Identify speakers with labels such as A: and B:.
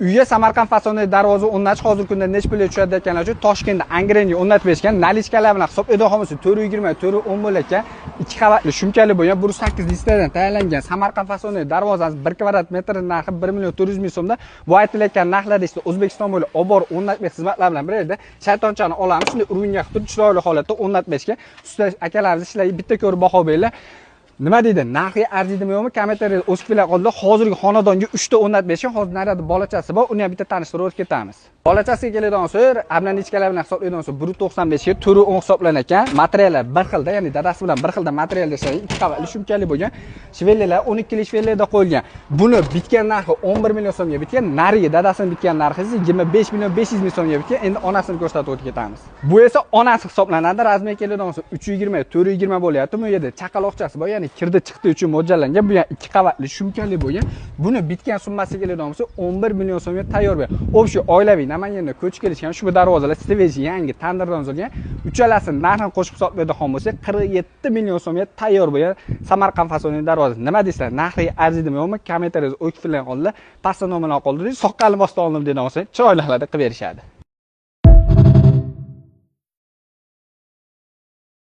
A: Uyga Samarqand fasonli darvoza o'rnatish hozirgi kunda necha pulga tushadi deganlar uchun Toshkentda Angrenga o'rnatib berishgan. Nalichkalar bilan hisob e'tibor 420, 410 bo'larkan. 2 qavatli shumkali bo'lgan 1.8 listadan tayyorlangan Samarqand fasonli darvozasi 1 kvadrat metr narxi 1 million 400 ming so'mda. Bu aytilayotgan narxlarda esa O'zbekiston bo'ylab olib borib o'rnatib berish xizmatlar bilan bir yerda shaytonchani olamiz, shunday urunga qilib chiroyli holatda o'rnatib berishga. Ustoz akalarimiz ishlarga bitta ko'rib baho beringlar. Nima deydi? Narxi arziydimi yo'qmi? Kommentariyada o'zib bilan qoldi. Hozirgi xonadonga 3 ta o'rnatib berishgan. Hozir narada bolachasi bor. Uni ham bitta tanishtirib o'tib ketamiz. Bolachasiga keladigan bo'lsa, ablanechkalar bilan hisoblaydigan bo'lsa 1.95 ga 4.10 hisoblanar ekan. Materiallar bir xilda, ya'ni dadasi bilan bir xilda materialda ishlaydi. 2 qavatli shumkali bo'lgan. Shvellilar 12 li shvellarda qo'yilgan. Buni bitgan narxi 11 million so'mga bitgan. Nariga dadasini bitgan narxi 25 million 500 ming so'mga bitgan. Endi onasini ko'rsatib o'tib ketamiz. Bu esa onasi hisoblanadi. Razmeri keladigan bo'lsa 320, 420 bo'lyapti. Bu yerda chaqaloqchasi bor, ya'ni kirdi chiqdi uchun mo'ljallangan. Bu ham 2 qavatli shumkali bo'lgan. Buni bitgan summasiga keladigan bo'lsa 11 million so'mga tayyor bo'lgan. Obshiy oilaviy Namanganda ko'chib kelishgan ushbu darvozalar Stevej yangi tandirdan uzilgan. Uchalasini narxini qo'shib hisoblaydigan bo'lsa 47 million so'mga tayyor bo'lgan Samarqand fasonli darvoza. Nima deysizlar? Narxi arziydimi yo'qmi? Kommentariyada o'kib bilan qoldilar. Pastda nominal qoldirdi. Soqqalim ostida oldim degan bo'lsa, chiroyli holatda qilib berishadi.